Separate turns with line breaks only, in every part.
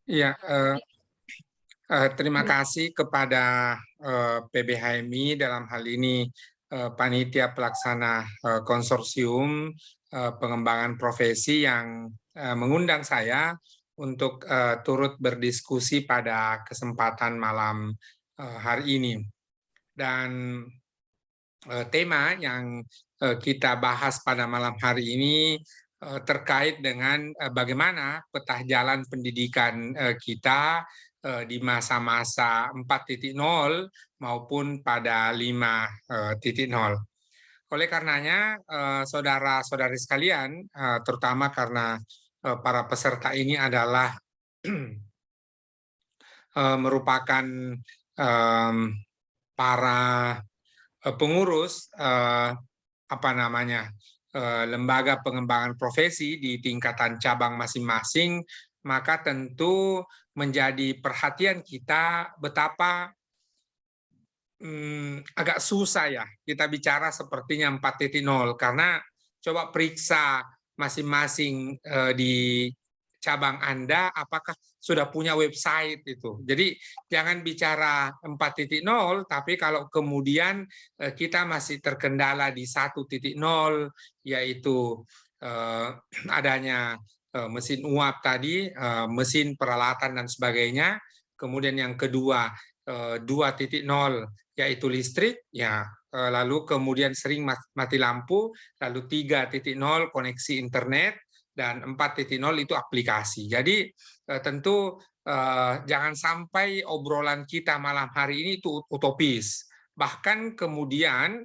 Iya, terima kasih kepada PBHMI dalam hal ini panitia pelaksana konsorsium pengembangan profesi yang mengundang saya untuk turut berdiskusi pada kesempatan malam hari ini. Dan tema yang kita bahas pada malam hari ini terkait dengan bagaimana peta jalan pendidikan kita di masa-masa 4.0 maupun pada 5.0. Oleh karenanya, saudara-saudari sekalian, terutama karena para peserta ini adalah merupakan para pengurus apa namanya lembaga pengembangan profesi di tingkatan cabang masing-masing, maka tentu menjadi perhatian kita betapa agak susah ya kita bicara sepertinya 4.0 karena coba periksa masing-masing di cabang Anda apakah sudah punya website itu. Jadi jangan bicara 4.0 tapi kalau kemudian kita masih terkendala di 1.0 yaitu adanya mesin uap tadi, mesin peralatan dan sebagainya. Kemudian yang kedua 2.0 yaitu listrik, ya, lalu kemudian sering mati lampu, lalu 3.0 koneksi internet, dan 4.0 itu aplikasi. Jadi tentu jangan sampai obrolan kita malam hari ini itu utopis. Bahkan kemudian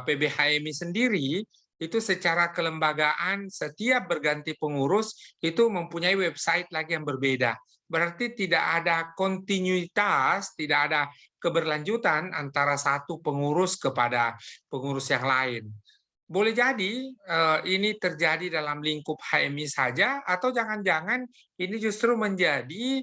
PBHMI sendiri itu secara kelembagaan setiap berganti pengurus itu mempunyai website lagi yang berbeda. Berarti tidak ada kontinuitas, tidak ada keberlanjutan antara satu pengurus kepada pengurus yang lain. Boleh jadi ini terjadi dalam lingkup HMI saja, atau jangan-jangan ini justru menjadi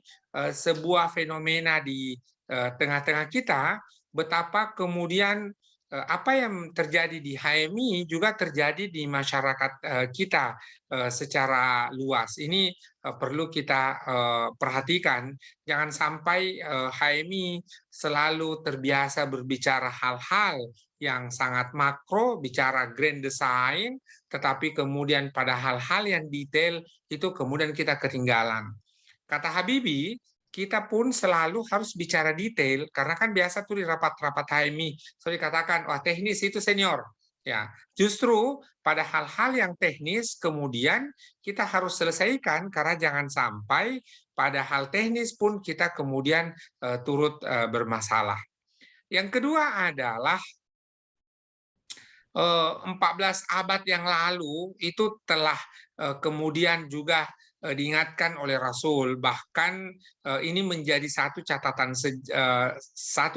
sebuah fenomena di tengah-tengah kita, betapa kemudian apa yang terjadi di HMI juga terjadi di masyarakat kita secara luas. Ini perlu kita perhatikan, jangan sampai HMI selalu terbiasa berbicara hal-hal yang sangat makro, bicara grand design, tetapi kemudian pada hal-hal yang detail itu kemudian kita ketinggalan. Kata Habibie, kita pun selalu harus bicara detail, karena kan biasa tuh di rapat-rapat HMI, so dikatakan, wah teknis itu senior. Ya, justru pada hal-hal yang teknis kemudian kita harus selesaikan, karena jangan sampai pada hal teknis pun kita kemudian turut bermasalah. Yang kedua adalah 14 abad yang lalu itu telah kemudian juga diingatkan oleh Rasul, bahkan ini menjadi satu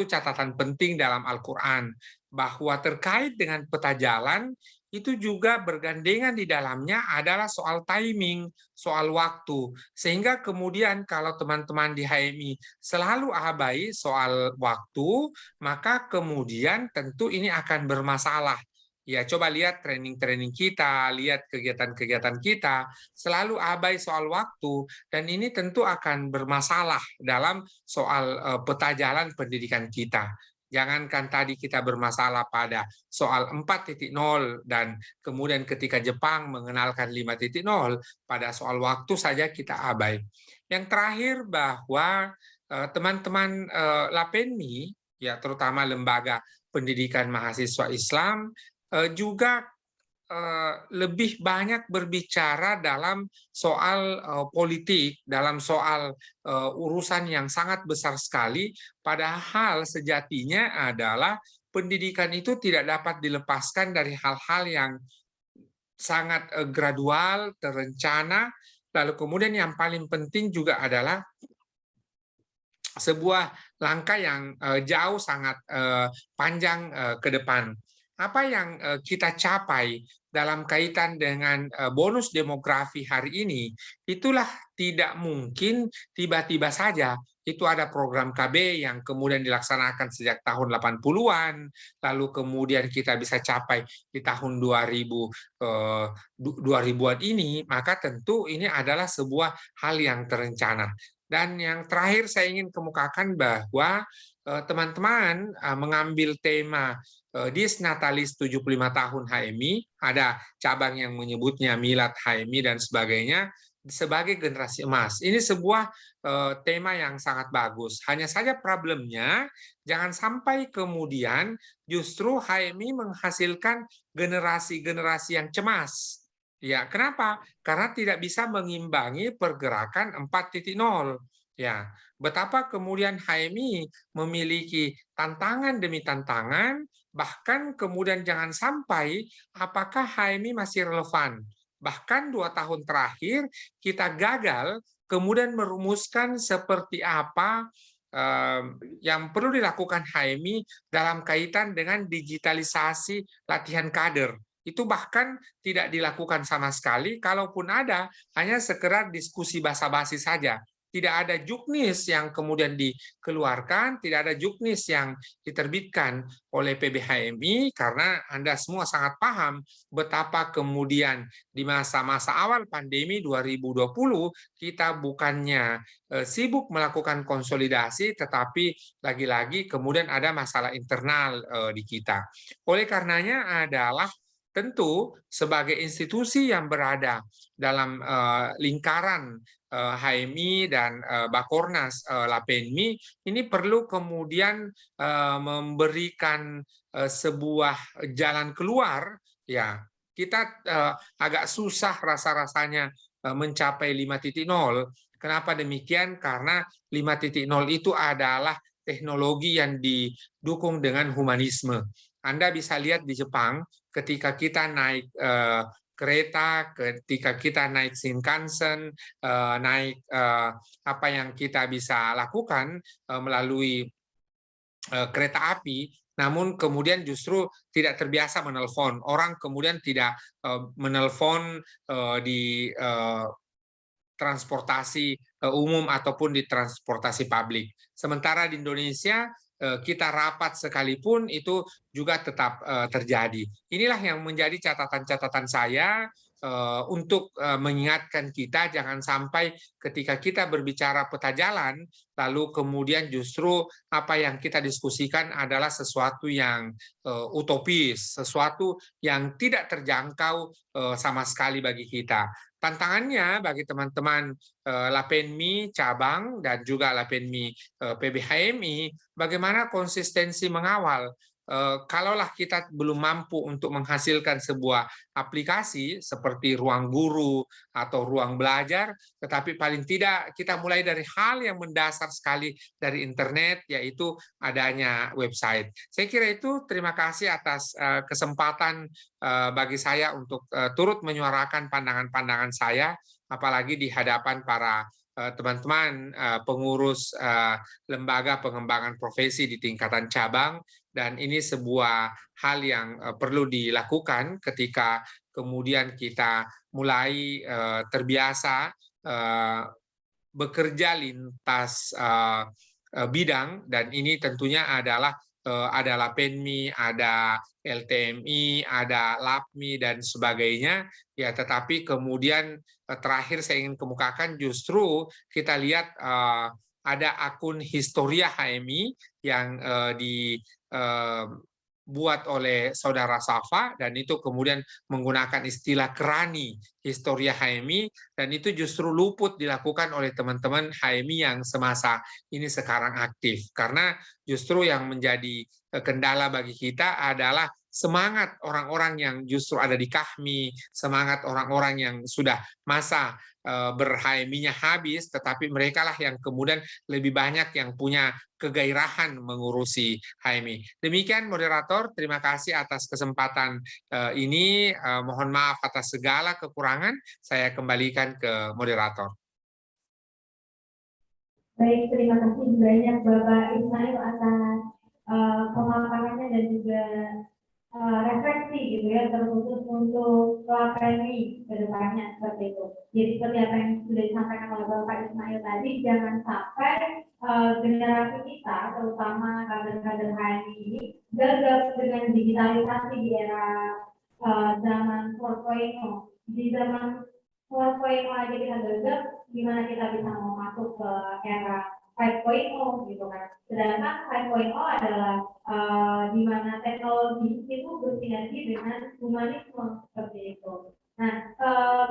catatan penting dalam Al-Qur'an, bahwa terkait dengan peta jalan itu juga bergandengan di dalamnya adalah soal timing, soal waktu. Sehingga kemudian kalau teman-teman di HMI selalu abai soal waktu, maka kemudian tentu ini akan bermasalah. Ya, coba lihat training-training kita, lihat kegiatan-kegiatan kita, selalu abai soal waktu, dan ini tentu akan bermasalah dalam soal peta jalan pendidikan kita. Jangankan tadi kita bermasalah pada soal 4.0 dan kemudian ketika Jepang mengenalkan 5.0, pada soal waktu saja kita abai. Yang terakhir bahwa teman-teman LAPENMI, ya terutama lembaga pendidikan mahasiswa Islam, juga lebih banyak berbicara dalam soal politik, dalam soal urusan yang sangat besar sekali, padahal sejatinya adalah pendidikan itu tidak dapat dilepaskan dari hal-hal yang sangat gradual, terencana, lalu kemudian yang paling penting juga adalah sebuah langkah yang jauh sangat panjang ke depan. Apa yang kita capai dalam kaitan dengan bonus demografi hari ini, itulah tidak mungkin tiba-tiba saja. Itu ada program KB yang kemudian dilaksanakan sejak tahun 80-an, lalu kemudian kita bisa capai di tahun 2000-an ini, maka tentu ini adalah sebuah hal yang terencana. Dan yang terakhir saya ingin kemukakan bahwa teman-teman mengambil tema Dies Natalis 75 tahun HMI, ada cabang yang menyebutnya Milad HMI dan sebagainya, sebagai generasi emas. Ini sebuah tema yang sangat bagus. Hanya saja problemnya, jangan sampai kemudian justru HMI menghasilkan generasi-generasi yang cemas. Ya, kenapa? Karena tidak bisa mengimbangi pergerakan 4.0. Ya, betapa kemudian HMI memiliki tantangan demi tantangan, bahkan kemudian jangan sampai apakah HMI masih relevan. Bahkan 2 tahun terakhir kita gagal kemudian merumuskan seperti apa yang perlu dilakukan HMI dalam kaitan dengan digitalisasi latihan kader. Itu bahkan tidak dilakukan sama sekali, kalaupun ada, hanya sekedar diskusi basa-basi saja. Tidak ada juknis yang kemudian dikeluarkan, tidak ada juknis yang diterbitkan oleh PBHMI, karena Anda semua sangat paham betapa kemudian di masa-masa awal pandemi 2020, kita bukannya sibuk melakukan konsolidasi, tetapi lagi-lagi kemudian ada masalah internal di kita. Oleh karenanya adalah tentu sebagai institusi yang berada dalam lingkaran HMI dan Bakornas Lapenmi, ini perlu kemudian memberikan sebuah jalan keluar. Ya, kita agak susah rasa-rasanya mencapai 5.0. Kenapa demikian? Karena 5.0 itu adalah teknologi yang didukung dengan humanisme. Anda bisa lihat di Jepang, ketika kita naik kereta, ketika kita naik Shinkansen, naik apa yang kita bisa lakukan melalui kereta api, namun kemudian justru tidak terbiasa menelpon. Orang kemudian tidak menelpon di transportasi umum ataupun di transportasi publik. Sementara di Indonesia kita rapat sekalipun itu juga tetap terjadi. Inilah yang menjadi catatan-catatan saya untuk mengingatkan kita jangan sampai ketika kita berbicara peta jalan, lalu kemudian justru apa yang kita diskusikan adalah sesuatu yang utopis, sesuatu yang tidak terjangkau sama sekali bagi kita. Tantangannya bagi teman-teman Lapenmi cabang dan juga Lapenmi PBHMI, bagaimana konsistensi mengawal. Kalaulah kita belum mampu untuk menghasilkan sebuah aplikasi seperti ruang guru atau ruang belajar, tetapi paling tidak kita mulai dari hal yang mendasar sekali dari internet, yaitu adanya website. Saya kira itu. Terima kasih atas kesempatan bagi saya untuk turut menyuarakan pandangan-pandangan saya, apalagi di hadapan para teman-teman pengurus lembaga pengembangan profesi di tingkatan cabang. Dan ini sebuah hal yang perlu dilakukan ketika kemudian kita mulai terbiasa bekerja lintas bidang, dan ini tentunya adalah ada Lapenmi, ada LTMI, ada LAPMI dan sebagainya. Ya, tetapi kemudian terakhir saya ingin kemukakan justru kita lihat ada akun Historia HMI yang dibuat oleh saudara Safa, dan itu kemudian menggunakan istilah kerani Historia HMI, dan itu justru luput dilakukan oleh teman-teman HMI yang semasa ini sekarang aktif. Karena justru yang menjadi kendala bagi kita adalah semangat orang-orang yang justru ada di KAHMI, semangat orang-orang yang sudah masa ber-HMI-nya habis, tetapi mereka lah yang kemudian lebih banyak yang punya kegairahan mengurusi HMI. Demikian moderator, terima kasih atas kesempatan ini. Mohon maaf atas segala kekurangan, saya kembalikan ke moderator.
Baik, terima kasih banyak Bapak Ismail atas pemaparannya dan juga refleksi gitu ya, terkhusus untuk Lapenmi ke depannya seperti itu. Jadi seperti apa yang sudah disampaikan oleh Bapak Ismail tadi, jangan sampai generasi kita, terutama kader-kader HMI ini, gagal dengan digitalisasi di era zaman 4.0. Di zaman 4.0 aja kita gagal, gimana kita bisa mau masuk ke era 5.0 gitu kan. Sedangkan 5.0 adalah di mana teknologi itu bersinergi dengan humanisme seperti itu. Nah,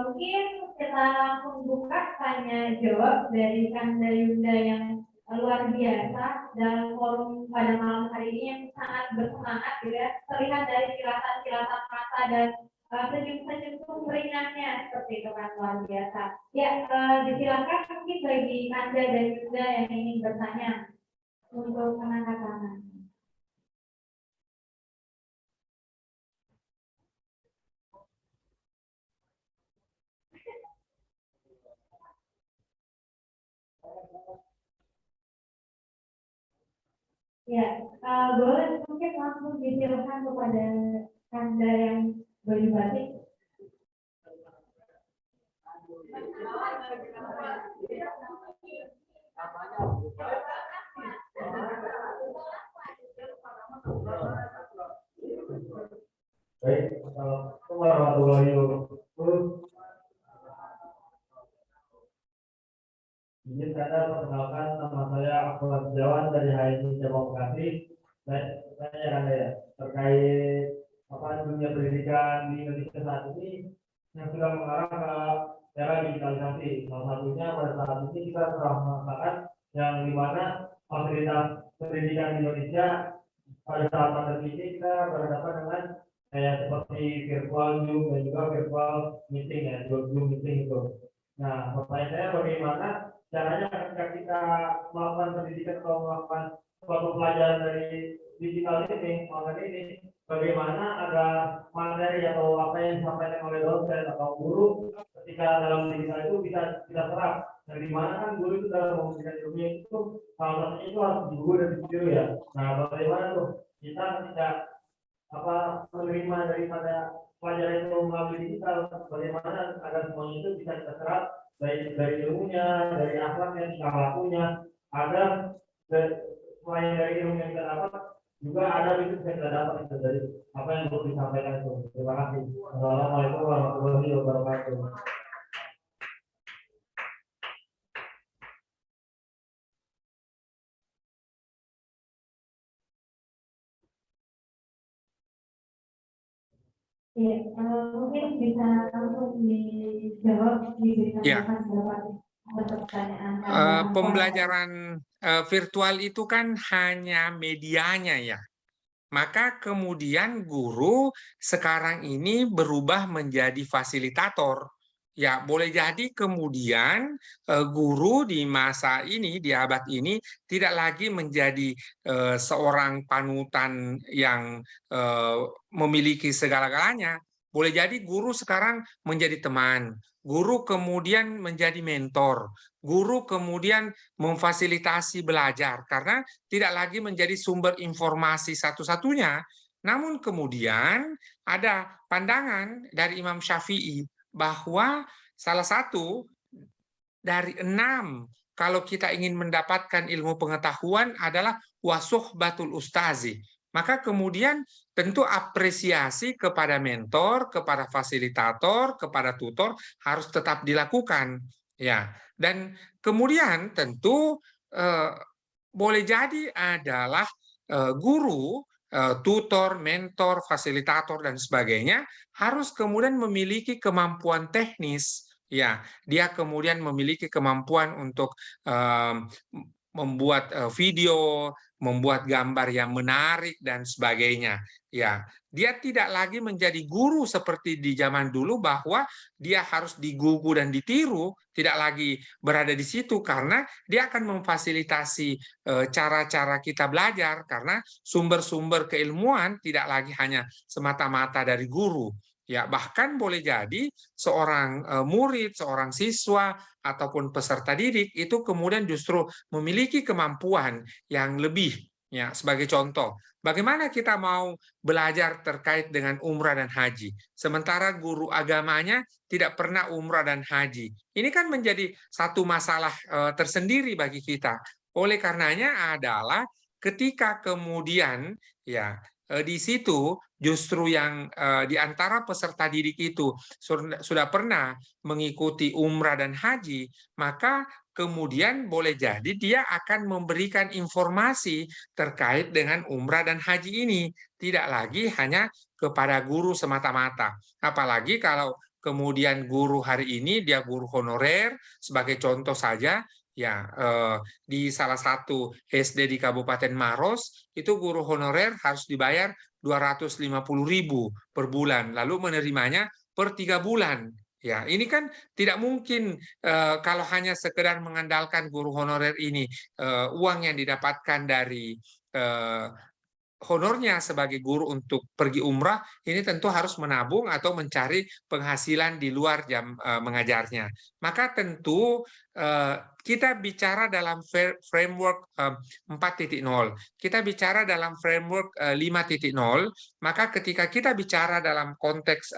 mungkin kita langsung buka tanya jawab dari Kanda Yunda yang luar biasa dalam forum pada malam hari ini yang sangat bersemangat gitu ya. Terlihat dari kilatan-kilatan mata dan senyum-senyum ringannya seperti itu kan luar biasa. Ya, disilakan mungkin bagi Anda dan Yunda yang ingin bertanya untuk mengangkat tangan. Ya, boleh mungkin langsung disilakan kepada Anda yang baju batik.
Baik, assalamualaikum warahmatullahi wabarakatuh. Izin saya perkenalkan, nama saya Ahmad Jawan dari HMI Cabang Bekasi. Saya kan ya terkait dunia pendidikan di Indonesia saat ini yang sudah mengarah ke era digitalisasi. Salah satunya pada saat ini kita telah merasakan yang dimana fasilitas pendidikan di Indonesia pada saat pandemi ini kita berhadapan dengan seperti virtual Zoom dan juga virtual meeting ya, Zoom meeting itu. Nah, pertanyaan saya bagaimana caranya ketika kita melakukan pendidikan atau melakukan suatu pelajaran dari digital ini, online ini, bagaimana agar materi atau apa yang disampaikan oleh dosen atau guru ketika dalam digital itu bisa kita serap. Nah, di mana kan guru itu dalam memberikan ilmunya itu salah satunya itu harus ditiru dan ditiru ya. Nah, bagaimana tuh kita ketika menerima daripada pelajaran itu melalui digital, bagaimana agar semuanya itu bisa kita serap dari ilmunya, dari akhlaknya, tingkah lakunya, agar selain dari ilmu yang kita dapat juga ada itu bisa kita dapat itu dari apa yang perlu disampaikan itu. Terima kasih. Assalamualaikum warahmatullahi wabarakatuh.
Ya, mungkin bisa langsung dijawab, diberikan beberapa pertanyaan.
Pembelajaran virtual itu kan hanya medianya ya. Maka kemudian guru sekarang ini berubah menjadi fasilitator. Ya, boleh jadi kemudian guru di masa ini, di abad ini, tidak lagi menjadi seorang panutan yang memiliki segala-galanya. Boleh jadi guru sekarang menjadi teman, guru kemudian menjadi mentor, guru kemudian memfasilitasi belajar, karena tidak lagi menjadi sumber informasi satu-satunya. Namun kemudian ada pandangan dari Imam Syafi'i bahwa salah satu dari 6 kalau kita ingin mendapatkan ilmu pengetahuan adalah wasuhbatul ustazi. Maka kemudian tentu apresiasi kepada mentor, kepada fasilitator, kepada tutor harus tetap dilakukan. Ya, dan kemudian tentu boleh jadi adalah guru, tutor, mentor, fasilitator dan sebagainya harus kemudian memiliki kemampuan teknis. Ya, dia kemudian memiliki kemampuan untuk membuat video, membuat gambar yang menarik dan sebagainya. Ya, dia tidak lagi menjadi guru seperti di zaman dulu bahwa dia harus digugu dan ditiru, tidak lagi berada di situ karena dia akan memfasilitasi cara-cara kita belajar karena sumber-sumber keilmuan tidak lagi hanya semata-mata dari guru. Ya, bahkan boleh jadi seorang murid, seorang siswa ataupun peserta didik itu kemudian justru memiliki kemampuan yang lebih. Ya, sebagai contoh, bagaimana kita mau belajar terkait dengan umrah dan haji, sementara guru agamanya tidak pernah umrah dan haji. Ini kan menjadi satu masalah tersendiri bagi kita. Oleh karenanya adalah ketika kemudian ya di situ justru yang di antara peserta didik itu sudah pernah mengikuti umrah dan haji, maka kemudian boleh jadi dia akan memberikan informasi terkait dengan umrah dan haji ini, tidak lagi hanya kepada guru semata-mata. Apalagi kalau kemudian guru hari ini dia guru honorer, sebagai contoh saja, ya di salah satu SD di Kabupaten Maros itu guru honorer harus dibayar 250.000 per bulan, lalu menerimanya per 3 bulan. Ya, ini kan tidak mungkin kalau hanya sekedar mengandalkan guru honorer ini, uang yang didapatkan dari eh, honornya sebagai guru untuk pergi umrah, ini tentu harus menabung atau mencari penghasilan di luar jam mengajarnya. Maka tentu kita bicara dalam framework 4.0, kita bicara dalam framework 5.0, maka ketika kita bicara dalam konteks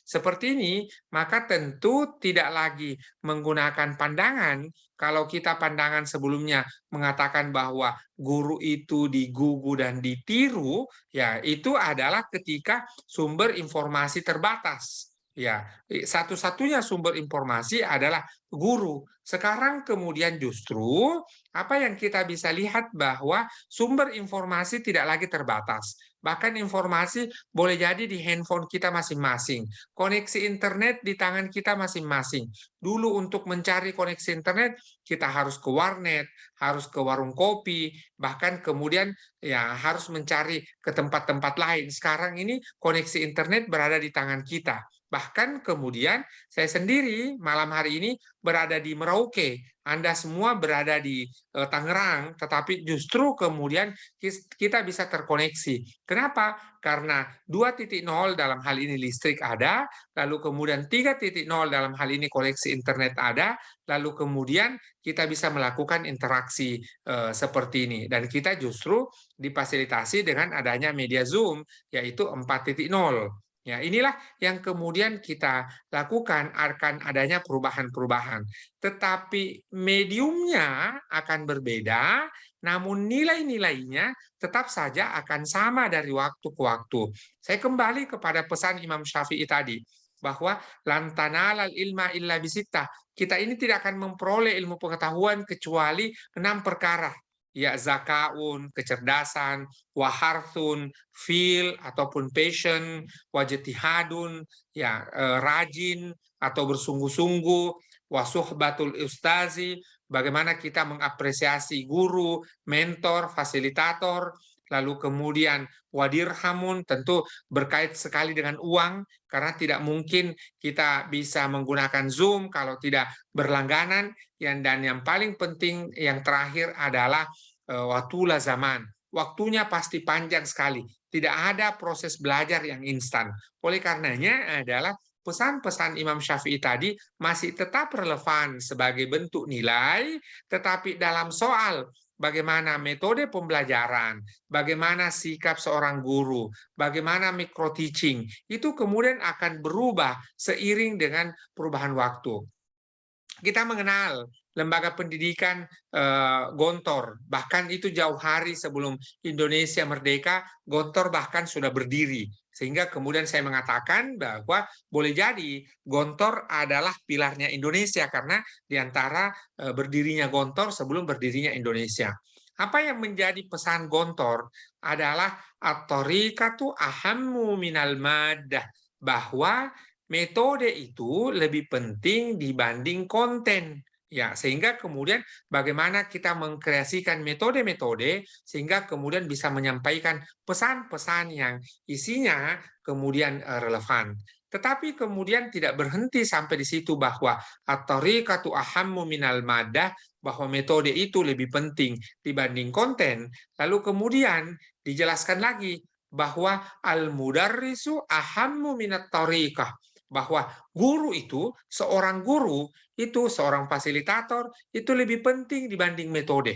seperti ini, maka tentu tidak lagi menggunakan pandangan. Kalau kita pandangan sebelumnya mengatakan bahwa guru itu digugu dan ditiru, ya itu adalah ketika sumber informasi terbatas. Ya, satu-satunya sumber informasi adalah guru. Sekarang kemudian justru apa yang kita bisa lihat bahwa sumber informasi tidak lagi terbatas. Bahkan informasi boleh jadi di handphone kita masing-masing. Koneksi internet di tangan kita masing-masing. Dulu untuk mencari koneksi internet, kita harus ke warnet, harus ke warung kopi, bahkan kemudian ya harus mencari ke tempat-tempat lain. Sekarang ini koneksi internet berada di tangan kita. Bahkan kemudian saya sendiri malam hari ini berada di Merauke, Anda semua berada di Tangerang, tetapi justru kemudian kita bisa terkoneksi. Kenapa? Karena 2.0 dalam hal ini listrik ada, lalu kemudian 3.0 dalam hal ini koneksi internet ada, lalu kemudian kita bisa melakukan interaksi seperti ini. Dan kita justru difasilitasi dengan adanya media Zoom, yaitu 4.0. Ya, inilah yang kemudian kita lakukan akan adanya perubahan-perubahan. Tetapi mediumnya akan berbeda, namun nilai-nilainya tetap saja akan sama dari waktu ke waktu. Saya kembali kepada pesan Imam Syafi'i tadi, bahwa lantanalal ilma illa bisittah. Kita ini tidak akan memperoleh ilmu pengetahuan kecuali 6 perkara. Ya, zakaun, kecerdasan, waharthun, fil ataupun passion, wajtihadun, ya rajin atau bersungguh-sungguh, wasuhbatul ustazi, bagaimana kita mengapresiasi guru, mentor, fasilitator, lalu kemudian wadirhamun, tentu berkait sekali dengan uang, karena tidak mungkin kita bisa menggunakan Zoom kalau tidak berlangganan. Dan yang paling penting, yang terakhir adalah watulah zaman. Waktunya pasti panjang sekali. Tidak ada proses belajar yang instan. Oleh karenanya adalah pesan-pesan Imam Syafi'i tadi masih tetap relevan sebagai bentuk nilai, tetapi dalam soal bagaimana metode pembelajaran, bagaimana sikap seorang guru, bagaimana micro teaching, itu kemudian akan berubah seiring dengan perubahan waktu. Kita mengenal lembaga pendidikan Gontor, bahkan itu jauh hari sebelum Indonesia merdeka, Gontor bahkan sudah berdiri. Sehingga kemudian saya mengatakan bahwa boleh jadi Gontor adalah pilarnya Indonesia, karena diantara berdirinya Gontor sebelum berdirinya Indonesia. Apa yang menjadi pesan Gontor adalah at-thariqatu ahammu minal maddah, bahwa metode itu lebih penting dibanding konten. Ya, sehingga kemudian bagaimana kita mengkreasikan metode-metode sehingga kemudian bisa menyampaikan pesan-pesan yang isinya kemudian relevan. Tetapi kemudian tidak berhenti sampai di situ, bahwa at-thariqatu ahammu minal maddah, bahwa metode itu lebih penting dibanding konten. Lalu kemudian dijelaskan lagi bahwa al-mudarrisu ahammu minat thariqah, bahwa guru itu, seorang guru itu, seorang fasilitator itu lebih penting dibanding metode.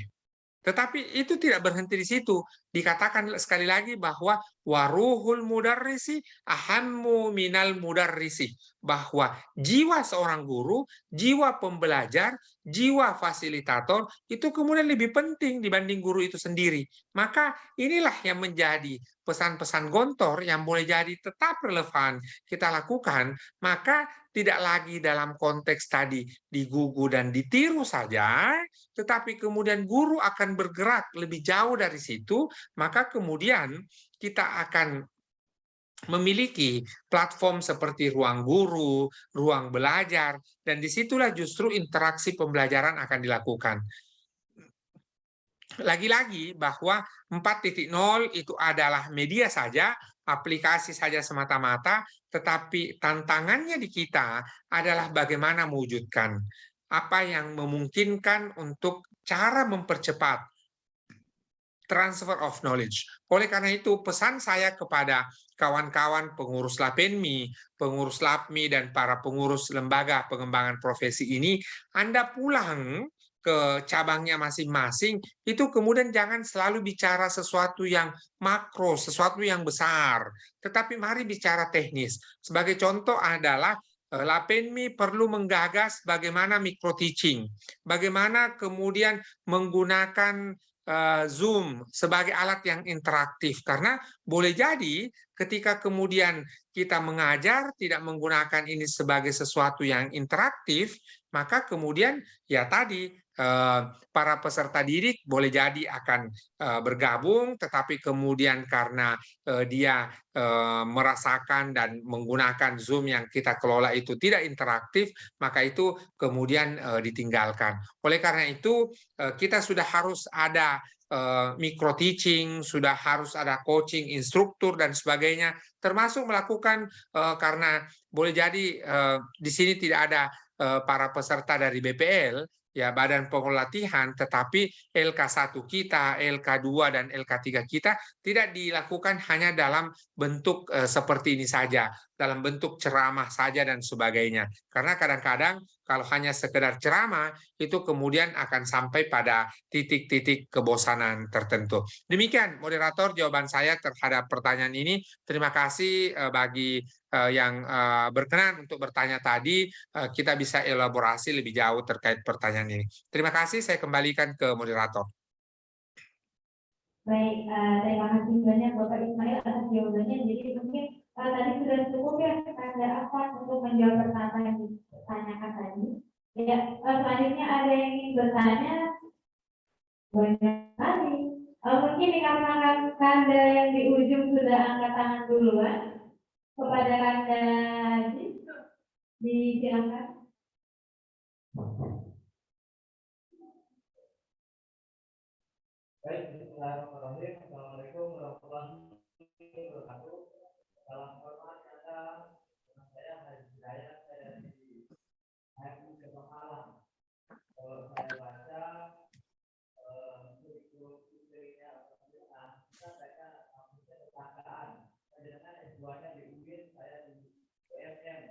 Tetapi itu tidak berhenti di situ. dikatakan sekali lagi bahwa waruhul mudarrisi ahammu minal mudarrisi, bahwa jiwa seorang guru, jiwa pembelajar, jiwa fasilitator itu kemudian lebih penting dibanding guru itu sendiri. Maka inilah yang menjadi pesan-pesan Gontor yang boleh jadi tetap relevan kita lakukan, maka tidak lagi dalam konteks tadi digugu dan ditiru saja, tetapi kemudian guru akan bergerak lebih jauh dari situ, maka kemudian kita akan memiliki platform seperti ruang guru, ruang belajar, dan disitulah justru interaksi pembelajaran akan dilakukan. Lagi-lagi bahwa 4.0 itu adalah media saja, aplikasi saja semata-mata, tetapi tantangannya di kita adalah bagaimana mewujudkan apa yang memungkinkan untuk cara mempercepat transfer of knowledge. Oleh karena itu, pesan saya kepada kawan-kawan pengurus LAPENMI, pengurus LAPMI, dan para pengurus lembaga pengembangan profesi ini, Anda pulang ke cabangnya masing-masing, itu kemudian jangan selalu bicara sesuatu yang makro, sesuatu yang besar, tetapi mari bicara teknis. Sebagai contoh adalah LAPENMI perlu menggagas bagaimana micro teaching, bagaimana kemudian menggunakan Zoom sebagai alat yang interaktif, karena boleh jadi ketika kemudian kita mengajar tidak menggunakan ini sebagai sesuatu yang interaktif, maka kemudian ya tadi para peserta didik boleh jadi akan bergabung, tetapi kemudian karena dia merasakan dan menggunakan Zoom yang kita kelola itu tidak interaktif, maka itu kemudian ditinggalkan. Oleh karena itu kita sudah harus ada micro teaching, sudah harus ada coaching, instruktur dan sebagainya, termasuk melakukan karena boleh jadi di sini tidak ada para peserta dari BPL, ya Badan Pengelola Latihan, tetapi LK1 kita, LK2 dan LK3 kita tidak dilakukan hanya dalam bentuk seperti ini saja, dalam bentuk ceramah saja dan sebagainya. Karena kadang-kadang kalau hanya sekedar ceramah itu kemudian akan sampai pada titik-titik kebosanan tertentu. Demikian moderator jawaban saya terhadap pertanyaan ini. Terima kasih bagi yang berkenan untuk bertanya tadi, kita bisa elaborasi lebih jauh terkait pertanyaan ini. Terima kasih, saya kembalikan ke moderator.
Baik, terima kasih banyak Bapak Ismail atas jawabannya. Jadi mungkin tadi sudah cukup ya, ada apa untuk menjawab pertanyaan yang ditanyakan tadi. Ya, selanjutnya ada yang ingin bertanya, banyak sekali. Mungkin dikarenakan Kanda yang di ujung sudah angkat tangan duluan, kepada Kanda disilakan.
Baik, bismillahirrahmanirrahim. Assalamualaikum warahmatullahi wabarakatuh. Salam hormat kata saya Haji Hidayat, saya dari HMI Cabang Malang. Kalau saya baca kurikulum studinya kita baca maksudnya kesangkaan. Saya dengan S2-nya di UIN, saya di UMM.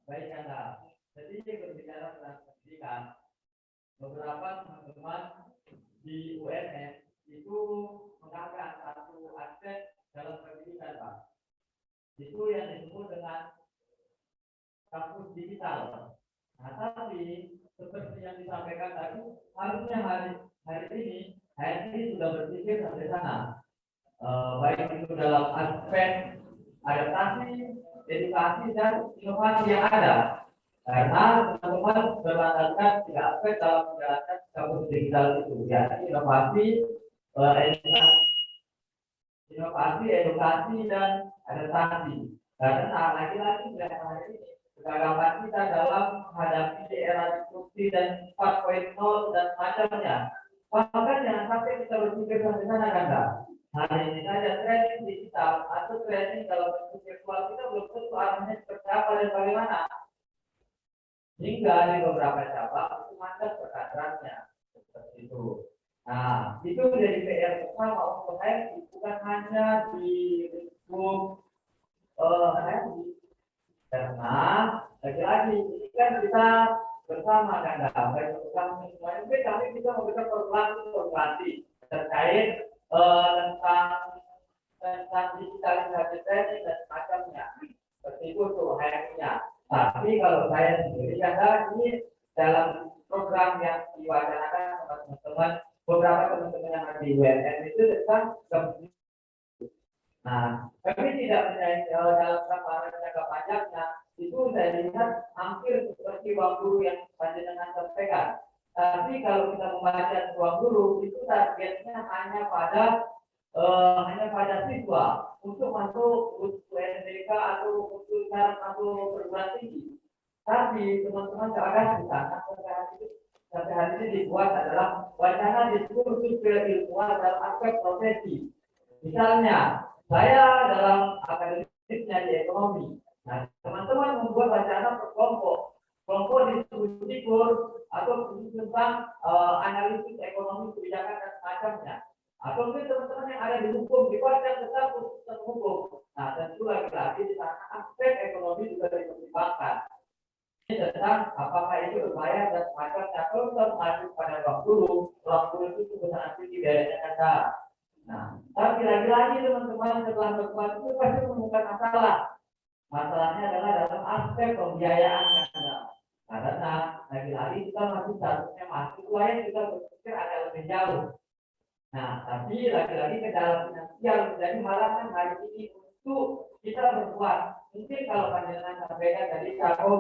Baik Anda. Jadi berbicara tentang pendidikan, beberapa teman-teman di UMM itu mengangkat satu aspek dalam pendidikan, Pak. Itu yang disebut dengan kampus digital. Nah, tapi seperti yang disampaikan tadi, harusnya hari ini HMI sudah berpikir sampai sana. Baik itu dalam aspek adaptasi, edukasi dan inovasi yang ada. Karena teman-teman berlandaskan 3 aspek dalam menjalankan kampus digital itu, yakni inovasi, edukasi, dan adaptasi. Karena lagi-lagi kegagapan kita dalam menghadapi era disrupsi dan 4.0 dan macamnya. Maka jangan sampai kita berpikir sampai sana, kan? Hari ini saja training digital atau training dalam bentuk virtual kita belum tentu arahnya seperti apa dan bagaimana. Hingga di beberapa cabang itu mandat perkadarannya seperti itu. Nah, itu jadi PR bersama untuk HMI, bukan hanya di lingkup HMI. Karena lagi-lagi ini kan kita bersama kan, baik kami semuanya, kami bisa memberikan formulasi terkait tentang digitalisasi training dan semacamnya. Seperti itu tuh HMI-nya. Tapi kalau saya sendiri karena ini dalam program yang diwacanakan sama teman-teman, beberapa teman-teman yang ada di UNN itu tentang nah, kami tidak menjadi dalam gambaran jangka panjangnya itu saya lihat hampir seperti uang guru yang panjenengan sampaikan. Tapi kalau kita membaca uang guru itu targetnya hanya pada siswa untuk masuk UNBK atau untuk syarat masuk perguruan tinggi. Tapi teman-teman keadaan di sana sampai hari ini dibuat adalah wacana diskursus keilmuan dalam aspek profesi. Misalnya, saya dalam akademiknya di ekonomi. Nah, teman-teman membuat wacana per kelompok. Kelompok distribusi atau tentang analisis ekonomi kebijakan dan semacamnya. Atau mungkin teman-teman yang ada di hukum dibuat yang tetap tentang hukum. Nah, tentu lagi-lagi di sana aspek ekonomi juga dipertimbangkan. Ini tentang apakah itu berbayar dan semacamnya. Kalau kita mengacu pada ruang guru itu sangat tinggi biayanya Anda. Nah, tapi lagi-lagi teman-teman setelah berbuat itu pasti menemukan masalah. Masalahnya adalah dalam aspek pembiayaan Anda. Karena lagi-lagi kita masih seharusnya mahasiswa yang kita berpikir agak lebih jauh. Nah, tapi lagi-lagi ke dalam finansial menjadi halangan hari ini untuk kita berbuat. Mungkin kalau panjenengan sampaikan tadi kalau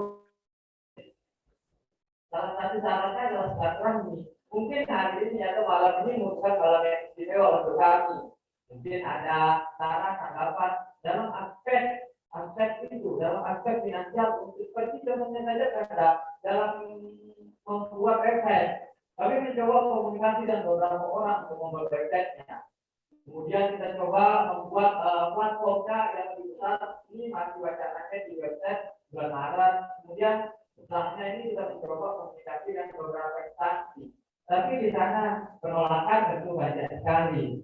salah satu syaratnya adalah silaturahmi. Mungkin hari ini atau malam ini merupakan malam yang istimewa untuk kami. Mungkin ada saran tanggapan dalam aspek itu, dalam aspek finansial. Seperti contohnya saja ada dalam membuat website. Kami mencoba komunikasi dengan beberapa orang untuk membuat website-nya. Kemudian kita coba membuat platformnya yang lebih besar. Ini masih wacananya di website bulan Maret. Kemudian setelahnya ini kita mencoba komunikasi dengan beberapa instansi. Tapi di sana penolakan tentu banyak sekali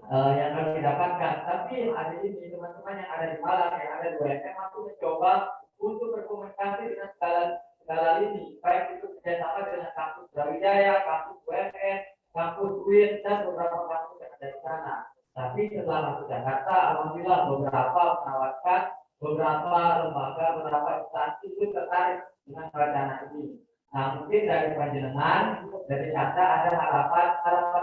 yang kami dapatkan. Tapi hari ini teman-teman yang ada di Malang, yang ada di UNM masih mencoba untuk berkomunikasi dengan segala lini, baik itu kerjasama dengan kampus Brawijaya, kampus UNN, kampus UIN, dan beberapa kampus yang ada di sana. Tapi setelah masuk Jakarta, alhamdulillah beberapa menawarkan beberapa lembaga, beberapa instansi itu tertarik dengan rencana ini. Nah, mungkin dari panjenengan, dari kata ada harapan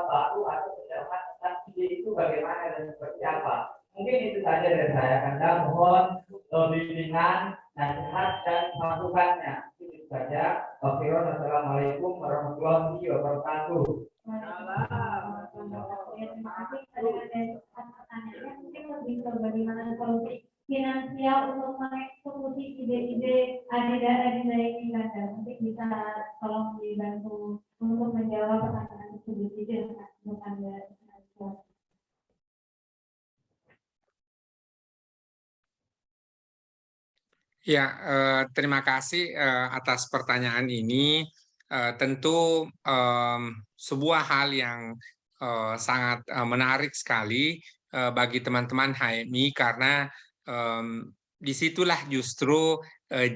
baru atau pencerahan tentang ide itu bagaimana dan seperti apa. Mungkin itu saja dari saya. Anda mohon bimbingan, nasihat dan masukannya. Itu saja. Wassalamualaikum warahmatullahi wabarakatuh.
Terima kasih atas pertanyaannya. Mungkin lebih ke bagaimana solusi finansial untuk mengeksekusi ide-ide adida ini kan, mungkin bisa tolong dibantu untuk menjawab pertanyaan tersebut itu bukan dari
Ya, terima kasih atas pertanyaan ini. Tentu sebuah hal yang sangat menarik sekali bagi teman-teman HMI karena disitulah justru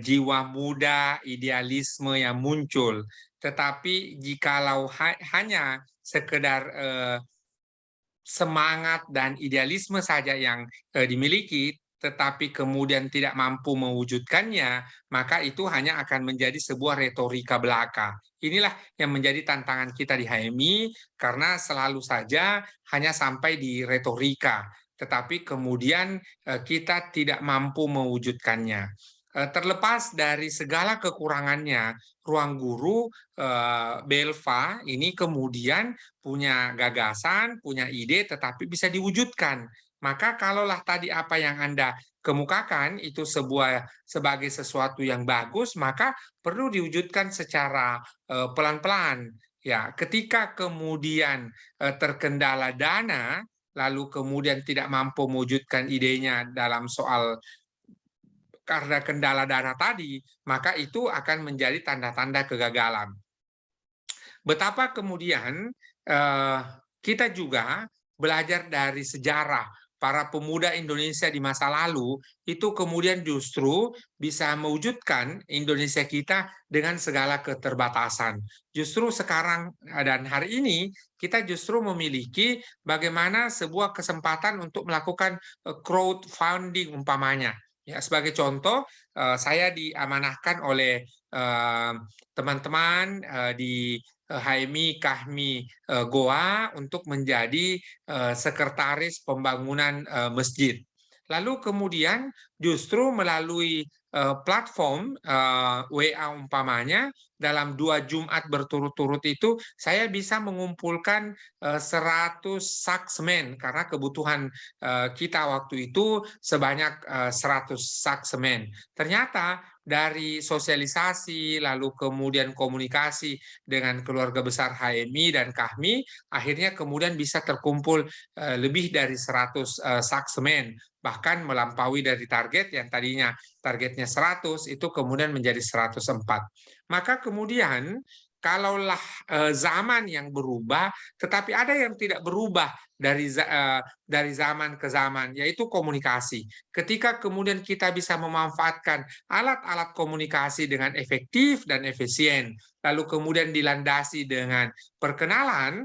jiwa muda, idealisme yang muncul. Tetapi jikalau hanya sekedar semangat dan idealisme saja yang dimiliki, tetapi kemudian tidak mampu mewujudkannya, maka itu hanya akan menjadi sebuah retorika belaka. Inilah yang menjadi tantangan kita di HMI, karena selalu saja hanya sampai di retorika, tetapi kemudian kita tidak mampu mewujudkannya. Terlepas dari segala kekurangannya, Ruang Guru Belva ini kemudian punya gagasan, punya ide, tetapi bisa diwujudkan. Maka kalaulah tadi apa yang Anda kemukakan itu sebagai sesuatu yang bagus, maka perlu diwujudkan secara pelan-pelan. Ya, ketika kemudian terkendala dana, lalu kemudian tidak mampu mewujudkan idenya dalam soal karena kendala dana tadi, maka itu akan menjadi tanda-tanda kegagalan. Betapa kemudian kita juga belajar dari sejarah para pemuda Indonesia di masa lalu itu kemudian justru bisa mewujudkan Indonesia kita dengan segala keterbatasan. Justru sekarang dan hari ini kita justru memiliki bagaimana sebuah kesempatan untuk melakukan crowdfunding umpamanya. Ya, sebagai contoh, saya diamanahkan oleh teman-teman di HMI Kahmi Goa untuk menjadi sekretaris pembangunan masjid. Lalu kemudian justru melalui platform WA umpamanya dalam 2 Jumat berturut-turut itu saya bisa mengumpulkan 100 saksmen karena kebutuhan kita waktu itu sebanyak 100 saksmen. Ternyata dari sosialisasi lalu kemudian komunikasi dengan keluarga besar HMI dan Kahmi akhirnya kemudian bisa terkumpul lebih dari 100 saksmen, bahkan melampaui dari target yang tadinya targetnya 100 itu kemudian menjadi 104. Maka kemudian kalaulah zaman yang berubah, tetapi ada yang tidak berubah dari zaman ke zaman, yaitu komunikasi. Ketika kemudian kita bisa memanfaatkan alat-alat komunikasi dengan efektif dan efisien, lalu kemudian dilandasi dengan perkenalan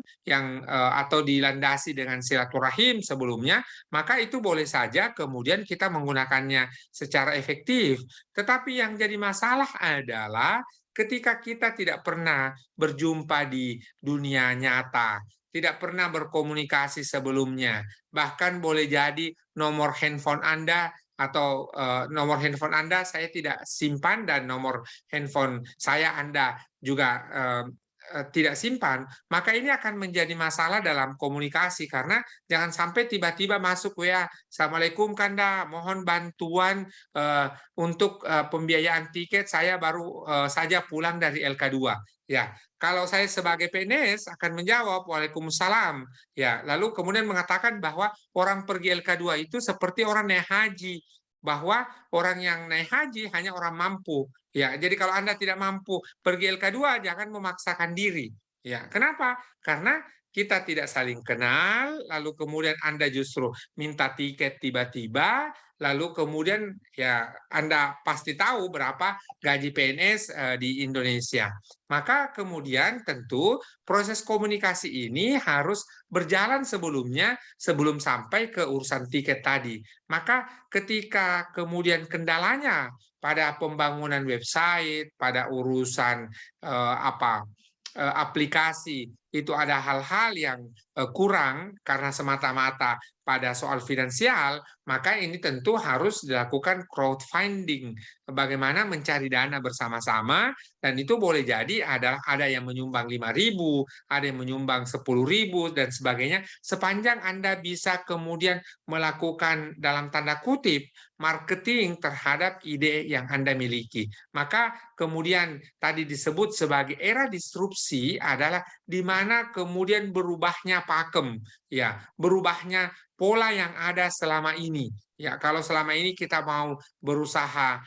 atau dilandasi dengan silaturahim sebelumnya, maka itu boleh saja kemudian kita menggunakannya secara efektif. Tetapi yang jadi masalah adalah ketika kita tidak pernah berjumpa di dunia nyata, tidak pernah berkomunikasi sebelumnya, bahkan boleh jadi nomor handphone Anda atau nomor handphone Anda saya tidak simpan dan nomor handphone saya Anda juga tidak simpan, maka ini akan menjadi masalah dalam komunikasi karena jangan sampai tiba-tiba masuk WA, Assalamualaikum Kanda, mohon bantuan untuk pembiayaan tiket, saya baru saja pulang dari LK2. Ya, kalau saya sebagai PNS akan menjawab Waalaikumsalam. Ya, lalu kemudian mengatakan bahwa orang pergi LK2 itu seperti orang naik haji, bahwa orang yang naik haji hanya orang mampu. Ya, jadi kalau Anda tidak mampu pergi LK2 jangan memaksakan diri. Ya, kenapa? Karena kita tidak saling kenal, lalu kemudian Anda justru minta tiket tiba-tiba, lalu kemudian ya Anda pasti tahu berapa gaji PNS di Indonesia. Maka kemudian tentu proses komunikasi ini harus berjalan sebelumnya sebelum sampai ke urusan tiket tadi. Maka ketika kemudian kendalanya pada pembangunan website, pada urusan aplikasi itu ada hal-hal yang kurang karena semata-mata pada soal finansial, maka ini tentu harus dilakukan crowdfunding. Bagaimana mencari dana bersama-sama, dan itu boleh jadi ada yang menyumbang 5.000, ada yang menyumbang 10.000 dan sebagainya, sepanjang Anda bisa kemudian melakukan dalam tanda kutip marketing terhadap ide yang Anda miliki. Maka kemudian tadi disebut sebagai era disrupsi adalah di mana kemudian berubahnya pakem, ya, berubahnya pola yang ada selama ini. Ya, kalau selama ini kita mau berusaha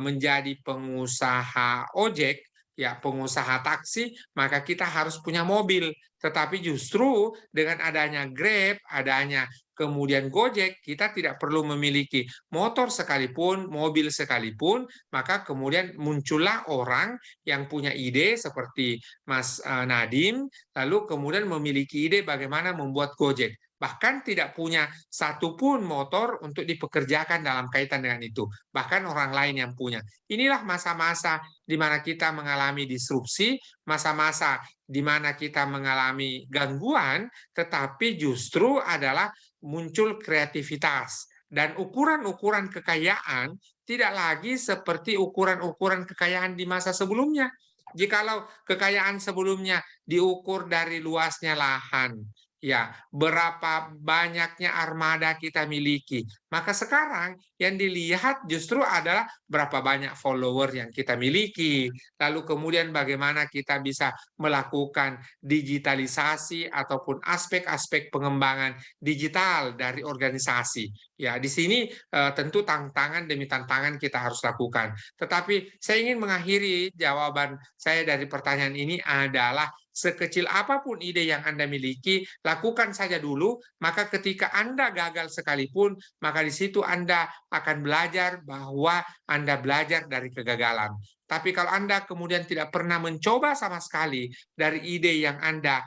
menjadi pengusaha ojek, ya, pengusaha taksi, maka kita harus punya mobil. Tetapi justru dengan adanya Grab, adanya kemudian Gojek, kita tidak perlu memiliki motor sekalipun, mobil sekalipun, maka kemudian muncullah orang yang punya ide seperti Mas Nadiem, lalu kemudian memiliki ide bagaimana membuat Gojek. Bahkan tidak punya satupun motor untuk dipekerjakan dalam kaitan dengan itu. Bahkan orang lain yang punya. Inilah masa-masa di mana kita mengalami disrupsi, masa-masa di mana kita mengalami gangguan, tetapi justru adalah muncul kreativitas. Dan ukuran-ukuran kekayaan tidak lagi seperti ukuran-ukuran kekayaan di masa sebelumnya. Jikalau kekayaan sebelumnya diukur dari luasnya lahan, ya, berapa banyaknya armada kita miliki, Maka sekarang yang dilihat justru adalah berapa banyak follower yang kita miliki, lalu kemudian bagaimana kita bisa melakukan digitalisasi ataupun aspek-aspek pengembangan digital dari organisasi. Ya, di sini tentu tantangan demi tantangan kita harus lakukan. Tetapi saya ingin mengakhiri jawaban saya dari pertanyaan ini adalah sekecil apapun ide yang Anda miliki, lakukan saja dulu, maka ketika Anda gagal sekalipun, maka di situ Anda akan belajar bahwa Anda belajar dari kegagalan. Tapi kalau Anda kemudian tidak pernah mencoba sama sekali dari ide yang Anda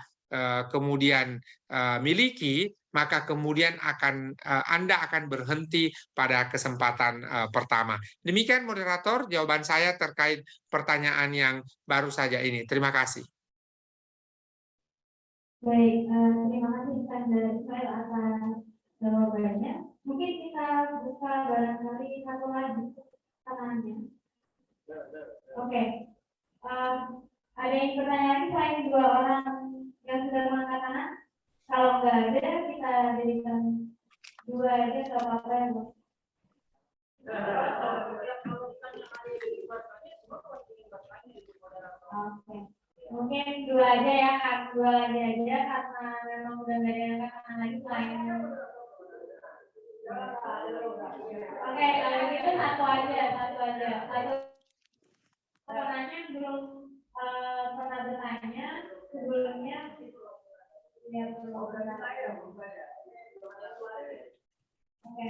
kemudian miliki, maka kemudian Anda akan berhenti pada kesempatan pertama. Demikian moderator, jawaban saya terkait pertanyaan yang baru saja ini. Terima kasih.
Baik, terima kasih Iskandar Ismail atas jawabannya. Mungkin kita buka barangkali satu lagi pertanyaannya. Oke, ada yang bertanya lagi selain dua orang yang sudah mengangkat tangan? Kalau nggak ada, kita jadikan dua aja atau apa ya, Bu? Oke. Mungkin dua aja ya, Kak. Dua lagi aja karena memang udah nggak ada yang angkat tangan lagi selain. Oke, kalau gitu satu aja. Satu pertanyaan belum pernah bertanya sebelumnya. Ya, belum pernah. Oke,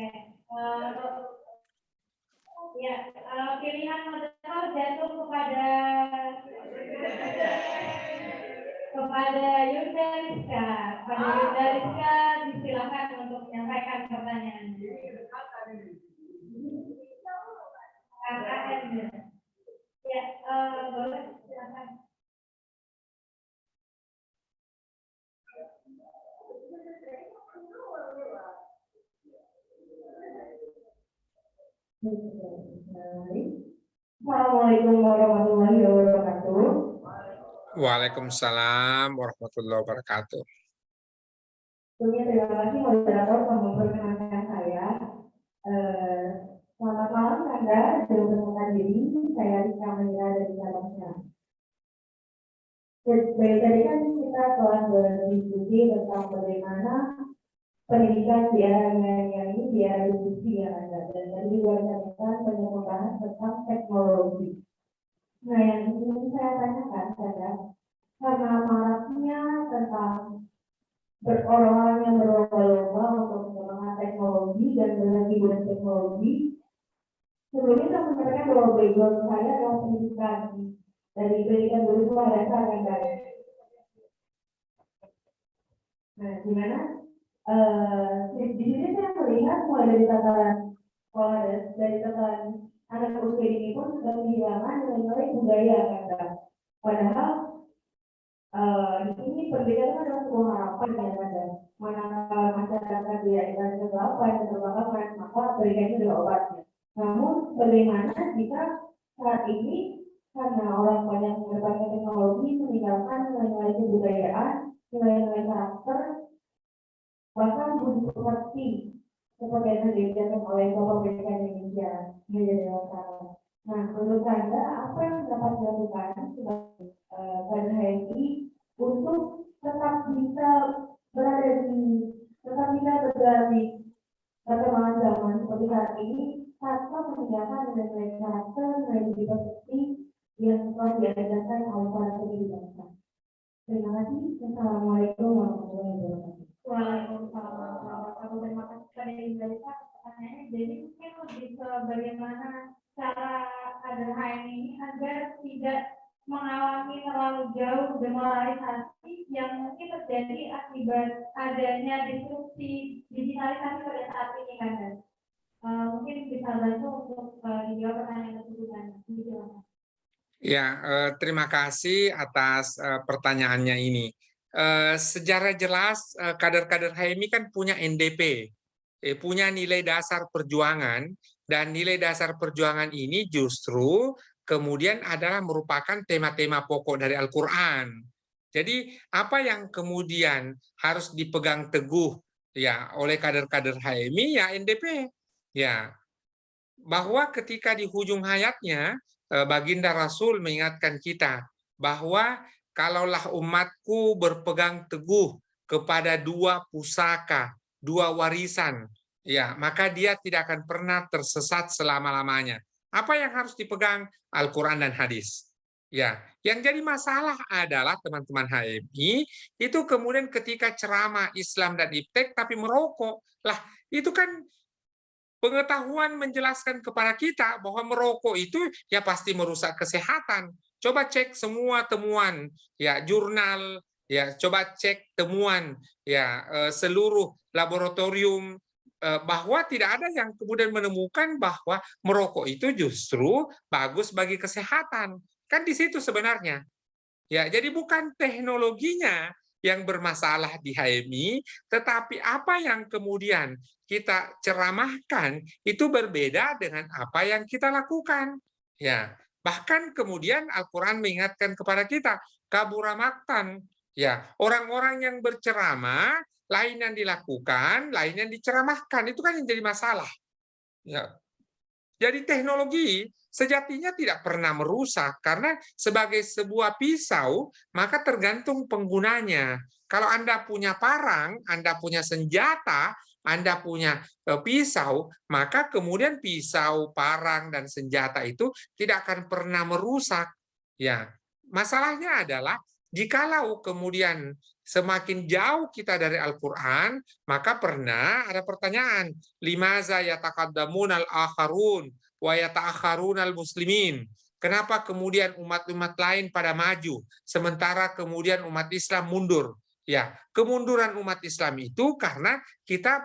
ya, pilihan moderator jatuh kepada Yunda Rizka. Pada Yunda Rizka disilakan untuk menyampaikan pertanyaannya. Ya, boleh silakan. Assalamualaikum warahmatullahi wabarakatuh.
Waalaikumsalam warahmatullahi wabarakatuh.
Terima kasih moderator telah memperkenalkan saya. Selamat malam Anda, sudah berkenalkan diri. Saya Rika Menira dari Jakarta. Dari tadi kan kita telah berdiskusi tentang bagaimana pendidikan di era milenial ini di era diskusi yang ada, dan tadi juga disampaikan banyak membahas tentang teknologi. Nah, yang ingin saya tanyakan adalah karena maraknya tentang orang yang berlomba-lomba untuk mengembangkan teknologi dan berbagi dengan teknologi. Sebelumnya saya menyampaikan bahwa background saya adalah pendidikan dari pendidikan bersekolah dasar dan baik. Nah, di mana di sini saya melihat mulai dari tataran sekolah dari tataran anak usia ini pun sudah kehilangan nilai-nilai budaya kan. Padahal di sini pendidikan adalah sebuah harapan yang ada. Manakala masyarakat tidak dikasih apa yang terbakar, maka pendidikan itu adalah obatnya. Namun bagaimana jika saat ini karena orang banyak mendapatkan teknologi meninggalkan nilai-nilai kebudayaan, nilai-nilai karakter, bahkan budi pekerti seperti yang diajarkan oleh Bapak Pendidikan Indonesia menjadi masalah. Nah, menurut Anda apa yang dapat dilakukan sebagai kader HMI untuk tetap bisa berada di perkembangan zaman seperti saat ini tanpa meninggalkan nilai-nilai karakter, nilai budi pekerti yang telah diajarkan oleh para pendiri bangsa. Terima kasih. Assalamualaikum warahmatullahi wabarakatuh. Waalaikumsalam warahmatullahi wabarakatuh. Terima kasih kepada Ibu Lisa pertanyaannya. Jadi mungkin lebih ke bagaimana cara kader HMI ini agar tidak mengalami terlalu jauh demoralisasi yang mungkin terjadi akibat adanya disrupsi digitalisasi pada saat ini kan. Mungkin bisa bantu untuk dijawab pertanyaan tersebut kan.
Ya, terima kasih atas pertanyaannya ini. Secara jelas kader-kader HMI kan punya NDP, punya nilai dasar perjuangan, dan nilai dasar perjuangan ini justru kemudian adalah merupakan tema-tema pokok dari Al-Quran. Jadi apa yang kemudian harus dipegang teguh ya oleh kader-kader HMI ya NDP. Ya, bahwa ketika di hujung hayatnya baginda Rasul mengingatkan kita bahwa kalaulah umatku berpegang teguh kepada dua pusaka, dua warisan, ya, maka dia tidak akan pernah tersesat selama-lamanya. Apa yang harus dipegang? Al-Qur'an dan hadis. Ya, yang jadi masalah adalah teman-teman HMI itu kemudian ketika ceramah Islam dan iptek tapi merokok. Lah, itu kan pengetahuan menjelaskan kepada kita bahwa merokok itu ya pasti merusak kesehatan. Coba cek semua temuan ya jurnal, ya coba cek temuan ya seluruh laboratorium bahwa tidak ada yang kemudian menemukan bahwa merokok itu justru bagus bagi kesehatan. Kan di situ sebenarnya. Ya, jadi bukan teknologinya yang bermasalah di HMI, tetapi apa yang kemudian kita ceramahkan itu berbeda dengan apa yang kita lakukan. Ya, bahkan kemudian Al-Qur'an mengingatkan kepada kita, kabura maktan. Ya, orang-orang yang berceramah, lain yang dilakukan, lain yang diceramahkan. Itu kan yang jadi masalah. Ya, jadi teknologi sejatinya tidak pernah merusak karena sebagai sebuah pisau maka tergantung penggunanya. Kalau Anda punya parang, Anda punya senjata, Anda punya pisau, maka kemudian pisau, parang dan senjata itu tidak akan pernah merusak. Ya, masalahnya adalah jikalau kemudian semakin jauh kita dari Al-Qur'an, maka pernah ada pertanyaan, limaza yataqaddamun al-akharun wa yata'akharun al-muslimin. Kenapa kemudian umat-umat lain pada maju sementara kemudian umat Islam mundur? Ya, kemunduran umat Islam itu karena kita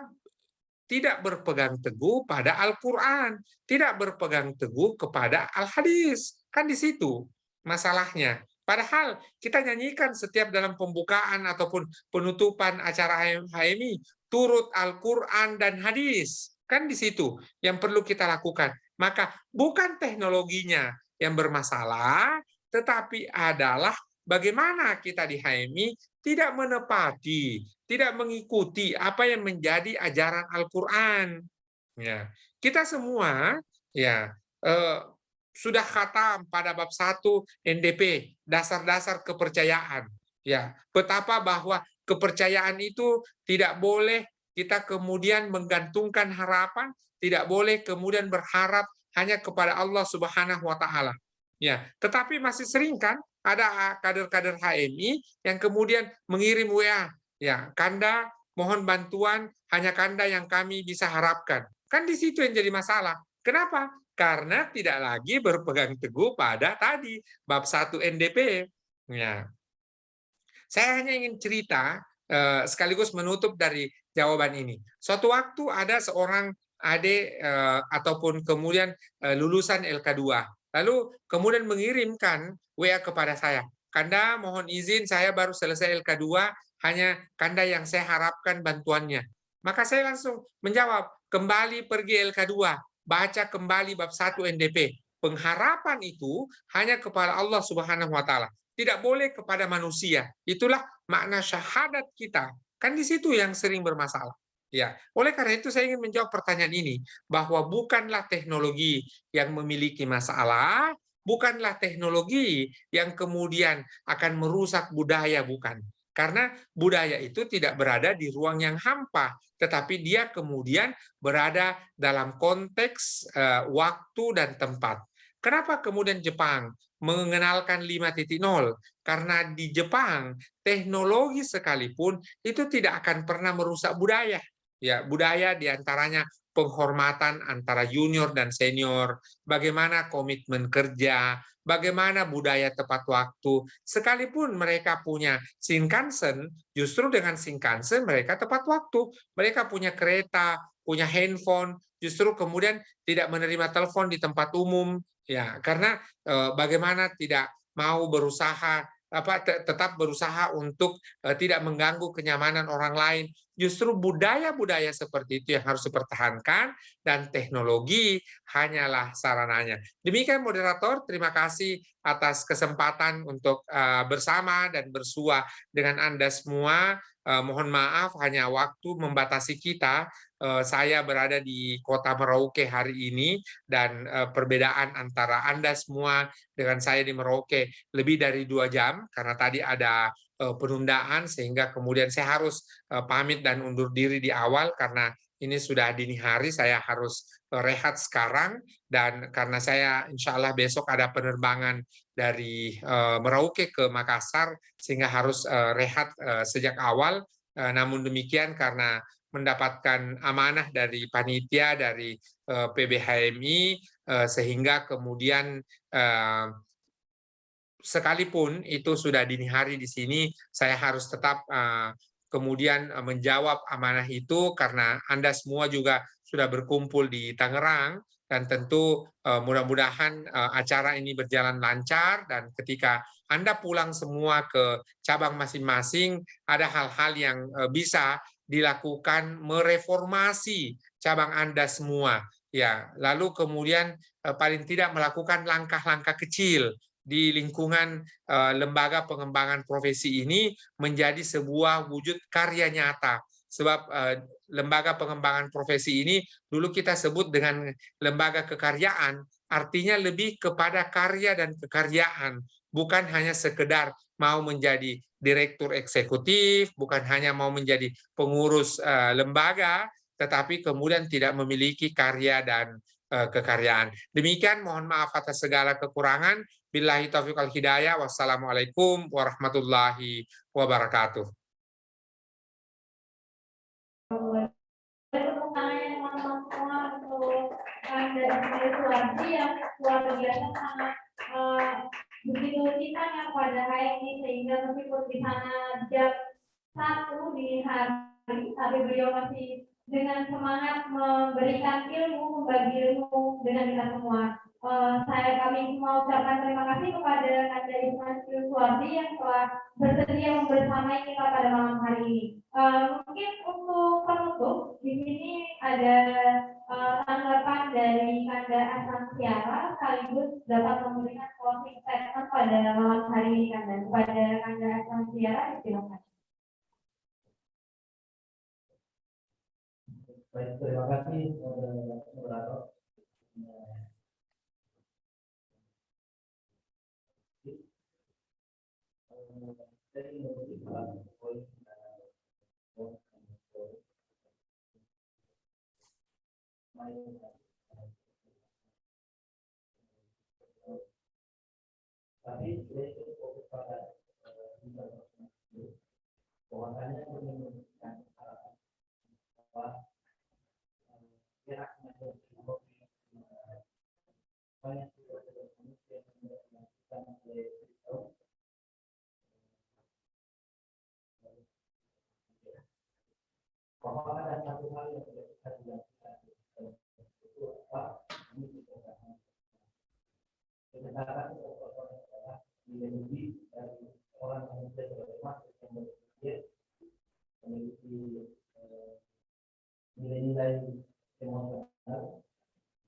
tidak berpegang teguh pada Al-Qur'an, tidak berpegang teguh kepada Al-Hadis. Kan di situ masalahnya. Padahal kita nyanyikan setiap dalam pembukaan ataupun penutupan acara HMI, turut Al-Quran dan hadis. Kan di situ yang perlu kita lakukan. Maka bukan teknologinya yang bermasalah, tetapi adalah bagaimana kita di HMI tidak menepati, tidak mengikuti apa yang menjadi ajaran Al-Quran. Ya, kita semua ya sudah khatam pada bab 1 NDP, dasar-dasar kepercayaan. Ya, betapa bahwa kepercayaan itu tidak boleh kita kemudian menggantungkan harapan, tidak boleh kemudian berharap hanya kepada Allah Subhanahu wa taala. Ya, tetapi masih sering kan ada kader-kader HMI yang kemudian mengirim WA, ya, Kanda mohon bantuan, hanya Kanda yang kami bisa harapkan. Kan di situ yang jadi masalah. Kenapa? Karena tidak lagi berpegang teguh pada tadi bab 1 NDP. Ya. Saya hanya ingin cerita sekaligus menutup dari jawaban ini. Suatu waktu ada seorang adik ataupun kemudian lulusan LK2. Lalu kemudian mengirimkan WA kepada saya. Kanda mohon izin saya baru selesai LK2, hanya Kanda yang saya harapkan bantuannya. Maka saya langsung menjawab, kembali pergi LK2, baca kembali bab 1 NDP. Pengharapan itu hanya kepada Allah Subhanahu wa taala, tidak boleh kepada manusia. Itulah makna syahadat kita. Kan di situ yang sering bermasalah. Ya, oleh karena itu saya ingin menjawab pertanyaan ini bahwa bukanlah teknologi yang memiliki masalah, bukanlah teknologi yang kemudian akan merusak budaya, bukan. Karena budaya itu tidak berada di ruang yang hampa, tetapi dia kemudian berada dalam konteks waktu dan tempat. Kenapa kemudian Jepang mengenalkan 5.0? Karena di Jepang teknologi sekalipun itu tidak akan pernah merusak budaya. Ya, budaya diantaranya penghormatan antara junior dan senior, bagaimana komitmen kerja, bagaimana budaya tepat waktu. Sekalipun mereka punya Shinkansen, justru dengan Shinkansen mereka tepat waktu. Mereka punya kereta, punya handphone, justru kemudian tidak menerima telepon di tempat umum. Ya, karena bagaimana tidak mau berusaha tetap berusaha untuk tidak mengganggu kenyamanan orang lain. justru budaya-budaya seperti itu yang harus dipertahankan dan teknologi hanyalah sarananya. Demikian moderator, terima kasih atas kesempatan untuk bersama dan bersua dengan Anda semua. Mohon maaf hanya waktu membatasi kita. Saya berada di Kota Merauke hari ini dan perbedaan antara Anda semua dengan saya di Merauke lebih dari 2 jam karena tadi ada penundaan sehingga kemudian saya harus pamit dan undur diri di awal karena ini sudah dini hari, saya harus rehat sekarang dan karena saya insya Allah besok ada penerbangan dari Merauke ke Makassar sehingga harus rehat sejak awal. Namun demikian karena mendapatkan amanah dari panitia dari PBHMI sehingga kemudian sekalipun itu sudah dini hari di sini, saya harus tetap kemudian menjawab amanah itu karena Anda semua juga sudah berkumpul di Tangerang dan tentu mudah-mudahan acara ini berjalan lancar dan ketika Anda pulang semua ke cabang masing-masing, ada hal-hal yang bisa dilakukan mereformasi cabang Anda semua. Ya, lalu kemudian paling tidak melakukan langkah-langkah kecil di lingkungan lembaga pengembangan profesi ini menjadi sebuah wujud karya nyata. Sebab lembaga pengembangan profesi ini dulu kita sebut dengan lembaga kekaryaan, artinya lebih kepada karya dan kekaryaan, bukan hanya sekedar mau menjadi direktur eksekutif, bukan hanya mau menjadi pengurus lembaga, tetapi kemudian tidak memiliki karya dan kekaryaan. Demikian, mohon maaf atas segala kekurangan. Billahi taufiq wal hidayah. Wassalamualaikum warahmatullahi wabarakatuh.
Tepuk tangan teman-teman semua untuk dari Suwardi yang luar biasa sangat begitu cintanya kepada HMI sehingga meskipun di sana jam 1 di hari, tapi beliau masih dengan semangat memberikan ilmu, membagi ilmu dengan kita semua. Kami mau ucapkan terima kasih kepada Anda Ismail Suwardi yang telah bersedia membersamai kita pada malam hari ini. Mungkin untuk penutup di sini ada tanggapan dari Kanda Asansiara sekaligus dapat memberikan closing statement pada malam hari ini Kanda. Kepada Kanda Asansiara, silakan.
Baik, terima kasih moderator. Tapi saya fokus pada bahwasanya menunjukkan bahwa geraknya banyak manusia yang dilakukan oleh bahwa ada satu hal yang tidak bisa dilakukan itu apa? Ini kebenaran adalah dilindungi dari orang yang tidak termasuk yang berpikir memiliki nilai-nilai emosional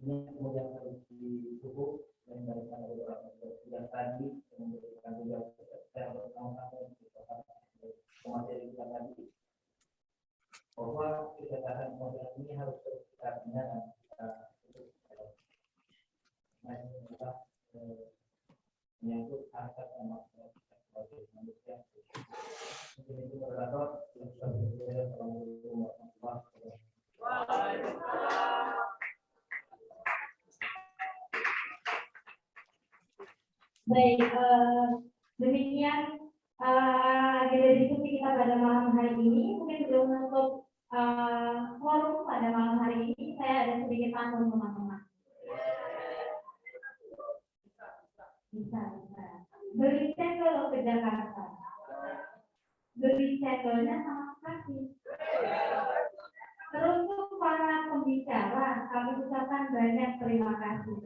ini kemudian harus didukung dan daripada beberapa yang tadi memberikan juga secara bersama-sama materi kita tadi bahwa kesehatan emosional ini harus terus kita bina dan kita menyangkut hak manusia sebagai manusia. Mungkin itu moderator yang sudah berbeda. Assalamualaikum warahmatullahi wabarakatuh.
Baik, demikian agenda diskusi kita pada malam hari ini. Mungkin sebelum menutup forum pada malam hari ini, saya ada sedikit pantun teman-teman. Bisa. Beli cendol ke Jakarta. Beli cendolnya sama kasih. Terus para pembicara, kami ucapkan banyak terima kasih.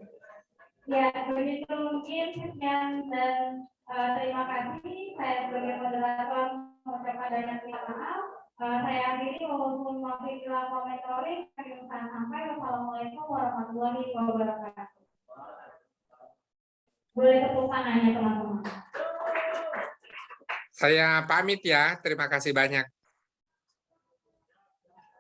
Ya, begitu mungkin sekian dan terima kasih. Saya sebagai moderator mengucapkan banyak terima maaf. Saya akhiri, mohon maaf bila komentaris, kami usahakan sampai. Wassalamualaikum warahmatullahi wabarakatuh. Boleh tepuk tangannya teman-teman.
Saya pamit ya, terima kasih banyak.